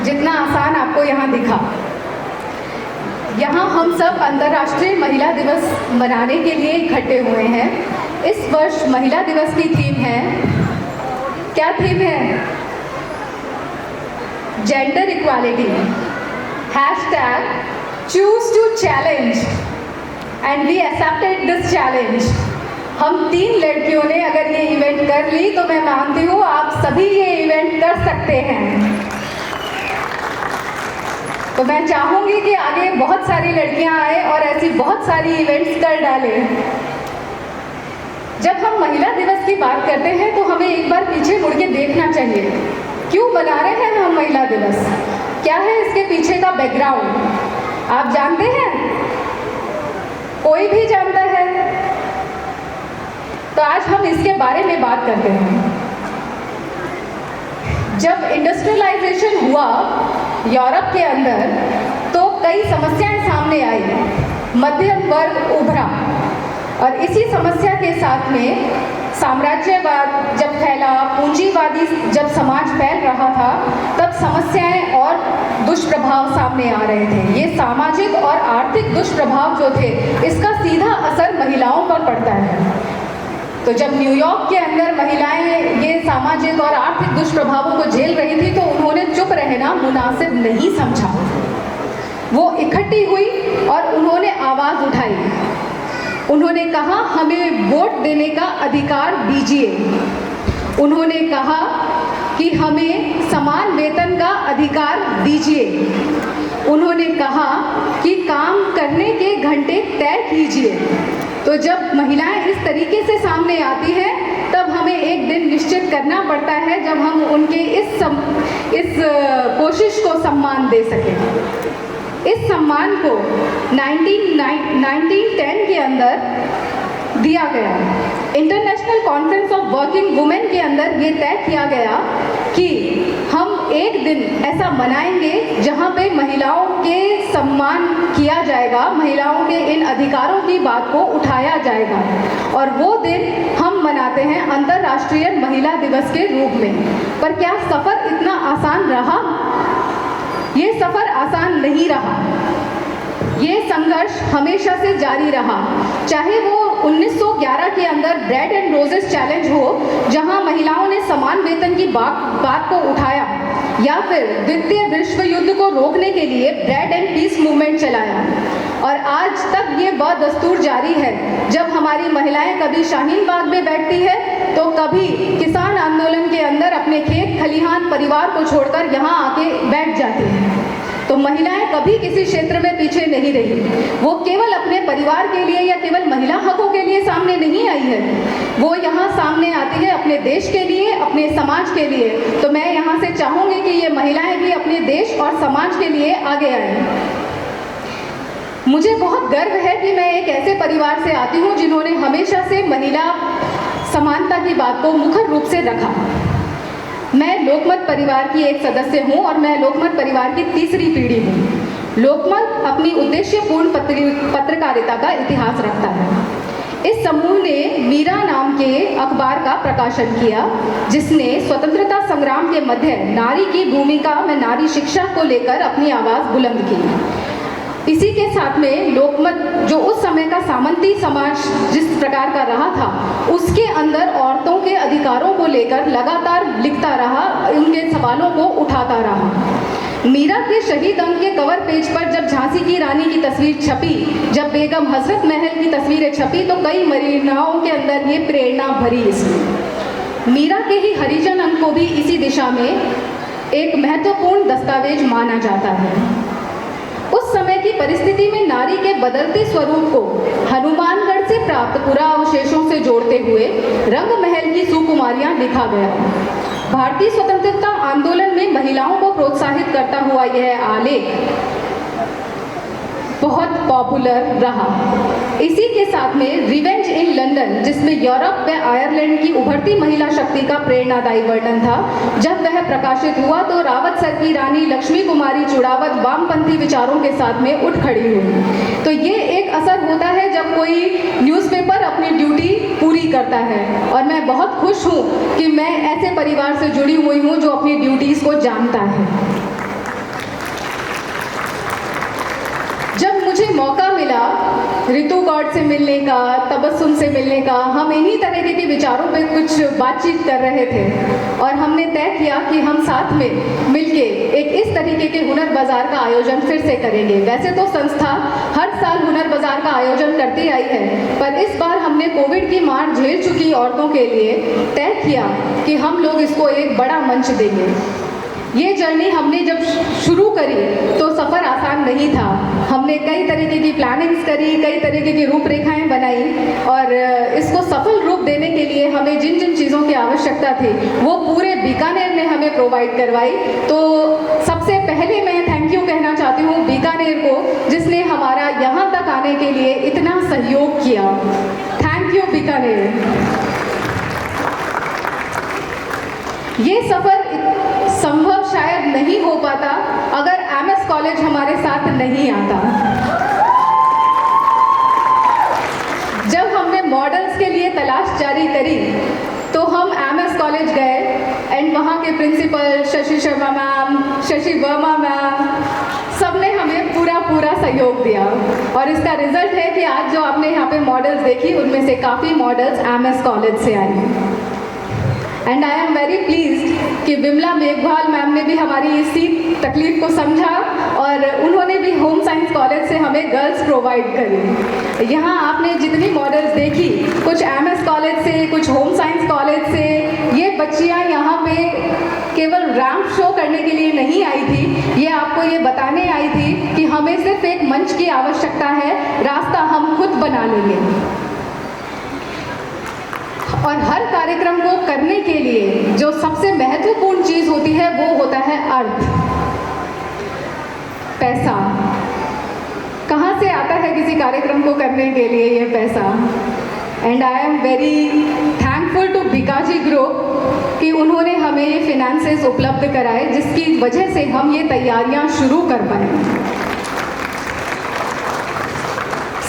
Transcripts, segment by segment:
जितना आसान आपको यहाँ दिखा। यहाँ हम सब अंतर्राष्ट्रीय महिला दिवस मनाने के लिए इकट्ठे हुए हैं। इस वर्ष महिला दिवस की थीम है, क्या थीम है? Gender equality. #choose to challenge and we accepted this challenge। हम 3 लड़कियों ने अगर ये इवेंट कर ली तो मैं मानती हूँ आप सभी ये इवेंट कर सकते हैं। तो मैं चाहूँगी कि आगे बहुत सारी लड़कियाँ आए और ऐसी बहुत सारी इवेंट्स कर डालें। जब हम महिला दिवस की बात करते हैं तो हमें एक बार पीछे मुड़ के देखना चाहिए, क्यों मना रहे हैं हम महिला दिवस, क्या है इसके पीछे का बैकग्राउंड आप जानते हैं? कोई भी जानता है? तो आज हम इसके बारे में बात करते हैं। जब इंडस्ट्रियलाइजेशन हुआ यूरोप के अंदर तो कई समस्याएं सामने आई, मध्यम वर्ग उभरा और इसी समस्या के साथ में साम्राज्यवाद जब फैला, पूंजीवादी जब समाज फैल रहा था, तब समस्याएं और दुष्प्रभाव सामने आ रहे थे। ये सामाजिक और आर्थिक दुष्प्रभाव जो थे, इसका सीधा असर महिलाओं पर पड़ता है। तो जब न्यूयॉर्क के अंदर महिलाएं ये सामाजिक और आर्थिक दुष्प्रभावों को झेल रही थी तो उन्होंने चुप रहना मुनासिब नहीं समझा। वो इकट्ठी हुई और उन्होंने आवाज़ उठाई। उन्होंने कहा हमें वोट देने का अधिकार दीजिए। उन्होंने कहा कि हमें समान वेतन का अधिकार दीजिए। उन्होंने कहा कि काम करने के घंटे तय कीजिए। तो जब महिलाएं इस तरीके से सामने आती हैं तब हमें एक दिन निश्चित करना पड़ता है जब हम उनके इस कोशिश को सम्मान दे सकें। इस सम्मान को 1910 के अंदर दिया गया। International conference of working women के अंदर ये तय किया गया कि हम एक दिन ऐसा मनाएंगे जहाँ पे महिलाओं के सम्मान किया जाएगा, महिलाओं के इन अधिकारों की बात को उठाया जाएगा। और वो दिन हम मनाते हैं अंतर्राष्ट्रीय महिला दिवस के रूप में। पर क्या सफ़र इतना आसान रहा? ये सफ़र आसान नहीं रहा। ये संघर्ष हमेशा से जारी रहा, चाहे वो 1911 के अंदर ब्रेड एंड रोजेस चैलेंज हो जहां महिलाओं ने समान वेतन की बात को उठाया, या फिर द्वितीय विश्व युद्ध को रोकने के लिए ब्रेड एंड पीस मूवमेंट चलाया। और आज तक ये बदस्तूर जारी है। जब हमारी महिलाएं कभी शाहीन बाग में बैठती है तो कभी किसान आंदोलन के अंदर अपने खेत खलिहान परिवार को छोड़कर यहाँ आके बैठ जाती हैं। तो महिलाएं कभी किसी क्षेत्र में पीछे नहीं रही। वो केवल अपने परिवार के लिए या केवल महिला हकों के लिए सामने नहीं आई है, वो यहाँ सामने आती है अपने देश के लिए, अपने समाज के लिए। तो मैं यहाँ से चाहूँगी कि ये महिलाएं भी अपने देश और समाज के लिए आगे आएँ। मुझे बहुत गर्व है कि मैं एक ऐसे परिवार से आती हूँ जिन्होंने हमेशा से महिला समानता की बात को मुखर रूप से रखा। मैं लोकमत परिवार की एक सदस्य हूँ और मैं लोकमत परिवार की तीसरी पीढ़ी हूँ। लोकमत अपनी उद्देश्यपूर्ण पत्रकारिता का इतिहास रखता है। इस समूह ने मीरा नाम के अखबार का प्रकाशन किया, जिसने स्वतंत्रता संग्राम के मध्य नारी की भूमिका में नारी शिक्षा को लेकर अपनी आवाज़ बुलंद की। इसी के साथ में लोकमत, जो उस समय का सामंती समाज जिस प्रकार का रहा था, उसके अंदर औरतों के अधिकारों को लेकर लगातार लिखता रहा, उनके सवालों को उठाता रहा। मीरा के शहीद अंक के कवर पेज पर जब झांसी की रानी की तस्वीर छपी, जब बेगम हजरत महल की तस्वीरें छपी, तो कई महिलाओं के अंदर ये प्रेरणा भरी। इसमें मीरा के ही हरिजन अंक को भी इसी दिशा में एक महत्वपूर्ण दस्तावेज माना जाता है। उस समय की परिस्थिति में नारी के बदलते स्वरूप को हनुमानगढ़ से प्राप्त पुरावशेषों से जोड़ते हुए रंग महल की सुकुमारियां लिखा गया। भारतीय स्वतंत्रता आंदोलन में महिलाओं को प्रोत्साहित करता हुआ यह आलेख बहुत पॉपुलर रहा। इसी के साथ में रिवेंज इन लंदन, जिसमें यूरोप व आयरलैंड की उभरती महिला शक्ति का प्रेरणादायी वर्णन था, जब वह प्रकाशित हुआ तो रावत सर की रानी लक्ष्मी कुमारी चुड़ावत वामपंथी विचारों के साथ में उठ खड़ी हुई। तो ये एक असर होता है जब कोई न्यूज़पेपर अपनी ड्यूटी पूरी करता है, और मैं बहुत खुश हूँ कि मैं ऐसे परिवार से जुड़ी हुई हूँ जो अपनी ड्यूटीज़ को जानता है। मिला ऋतु गॉड से मिलने का, तबस्सुम से मिलने का। हम इन्हीं तरीके के विचारों पे कुछ बातचीत कर रहे थे और हमने तय किया कि हम साथ में मिलके एक इस तरीके के हुनर बाजार का आयोजन फिर से करेंगे। वैसे तो संस्था हर साल हुनर बाजार का आयोजन करती आई है, पर इस बार हमने कोविड की मार झेल चुकी औरतों के लिए तय किया कि हम लोग इसको एक बड़ा मंच देंगे। ये जर्नी हमने जब शुरू करी तो सफ़र आसान नहीं था। हमने कई तरीके की प्लानिंग्स करी, कई तरीके की रूपरेखाएं बनाई और इसको सफल रूप देने के लिए हमें जिन जिन चीज़ों की आवश्यकता थी वो पूरे बीकानेर ने हमें प्रोवाइड करवाई। तो सबसे पहले मैं थैंक यू कहना चाहती हूँ बीकानेर को, जिसने हमारा यहाँ तक आने के लिए इतना सहयोग किया। Thank you Bikaner. ये सफ़र संभव शायद नहीं हो पाता अगर एमएस कॉलेज हमारे साथ नहीं आता। जब हमने मॉडल्स के लिए तलाश जारी करी तो हम एमएस कॉलेज गए एंड वहाँ के principal Shashi Sharma ma'am, Shashi Verma ma'am, सबने हमें पूरा सहयोग दिया और इसका रिजल्ट है कि आज जो आपने यहाँ पे मॉडल्स देखी उनमें से काफ़ी मॉडल्स एमएस कॉलेज से आई। And I am very pleased कि विमला मेघवाल मैम ने भी हमारी इसी तकलीफ को समझा और उन्होंने भी होम साइंस कॉलेज से हमें गर्ल्स प्रोवाइड करी। यहाँ आपने जितनी मॉडल्स देखी, कुछ एमएस कॉलेज से, कुछ होम साइंस कॉलेज से, ये बच्चियाँ यहाँ पे केवल रैंप शो करने के लिए नहीं आई थी, ये आपको ये बताने आई थी कि हमें सिर्फ एक मंच की आवश्यकता है, रास्ता हम खुद बना लेंगे। और हर कार्यक्रम को करने के लिए जो सबसे महत्वपूर्ण चीज़ होती है वो होता है अर्थ, पैसा। कहाँ से आता है किसी कार्यक्रम को करने के लिए ये पैसा? And I am very thankful to Bikaji group कि उन्होंने हमें ये फिनेंसेस उपलब्ध कराए, जिसकी वजह से हम ये तैयारियां शुरू कर पाए।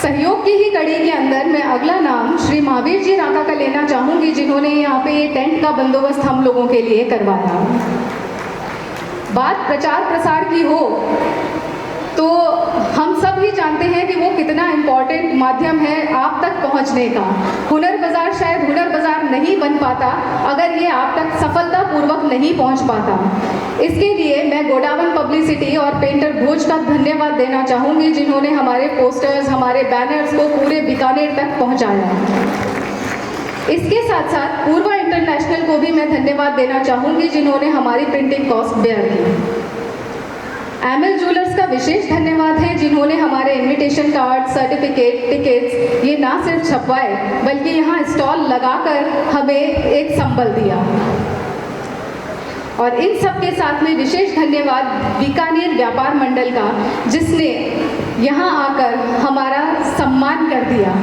सहयोग की ही कड़ी के अंदर मैं अगला नाम श्री महावीर जी राका का लेना चाहूँगी, जिन्होंने यहाँ पे ये टेंट का बंदोबस्त हम लोगों के लिए करवाया। बात प्रचार प्रसार की हो तो हम सब ही जानते हैं कि वो कितना इम्पॉर्टेंट माध्यम है आप तक पहुंचने का। हुनर बाजार शायद हुनर बाजार नहीं बन पाता अगर ये आप तक सफलतापूर्वक नहीं पहुंच पाता। इसके लिए मैं गोडावन पब्लिसिटी और पेंटर भोज का धन्यवाद देना चाहूँगी, जिन्होंने हमारे पोस्टर्स, हमारे बैनर्स को पूरे बीकानेर तक पहुँचाया। इसके साथ साथ पूर्वा इंटरनेशनल को भी मैं धन्यवाद देना चाहूँगी, जिन्होंने हमारी प्रिंटिंग कॉस्ट बेयर की। एमएल ज्वेलर्स का विशेष धन्यवाद है, जिन्होंने हमारे इनविटेशन कार्ड, सर्टिफिकेट, टिकट्स ये ना सिर्फ छपवाए बल्कि यहाँ स्टॉल लगाकर हमें एक संबल दिया। और इन सब के साथ में विशेष धन्यवाद बीकानेर व्यापार मंडल का, जिसने यहाँ आकर हमारा सम्मान कर दिया।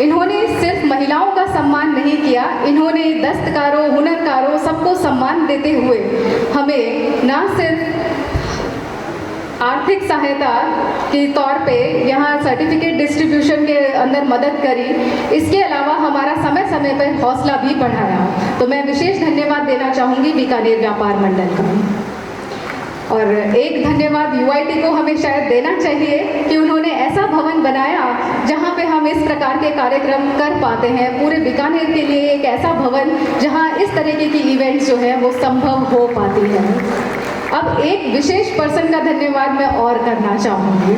इन्होंने सिर्फ महिलाओं का सम्मान नहीं किया, इन्होंने दस्तकारों, हुनरकारों सबको सम्मान देते हुए हमें ना सिर्फ आर्थिक सहायता के तौर पे यहाँ सर्टिफिकेट डिस्ट्रीब्यूशन के अंदर मदद करी, इसके अलावा हमारा समय समय पर हौसला भी बढ़ाया। तो मैं विशेष धन्यवाद देना चाहूँगी बीकानेर व्यापार मंडल का। और एक धन्यवाद यूआईटी को हमें शायद देना चाहिए कि उन्होंने ऐसा भवन बनाया जहाँ पे हम इस प्रकार के कार्यक्रम कर पाते हैं। पूरे बीकानेर के लिए एक ऐसा भवन जहाँ इस तरीके की इवेंट्स जो है वो संभव हो पाती है। अब एक विशेष पर्सन का धन्यवाद मैं और करना चाहूँगी,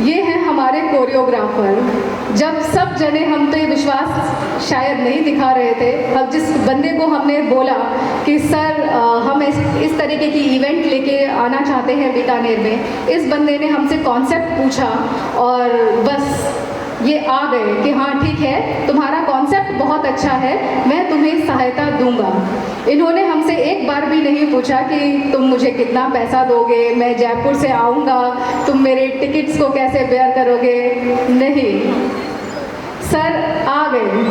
ये है हमारे कोरियोग्राफर। जब सब जने हम पे विश्वास शायद नहीं दिखा रहे थे, अब जिस बंदे को हमने बोला कि सर हम इस तरीके की इवेंट लेके आना चाहते हैं बीकानेर में, इस बंदे ने हमसे कॉन्सेप्ट पूछा और बस ये आ गए कि हाँ ठीक है, तुम्हारा कॉन्सेप्ट बहुत अच्छा है, मैं तुम्हें सहायता दूंगा। इन्होंने हमसे एक बार भी नहीं पूछा कि तुम मुझे कितना पैसा दोगे, मैं जयपुर से आऊँगा, तुम मेरे टिकट्स को कैसे बेयर करोगे, नहीं, सर आ गए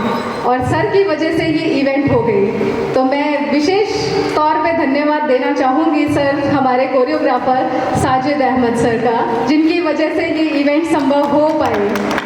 और सर की वजह से ये इवेंट हो गई। तो मैं विशेष तौर पे धन्यवाद देना चाहूँगी सर, हमारे कोरियोग्राफर साजिद अहमद सर का, जिनकी वजह से ये इवेंट संभव हो पाए।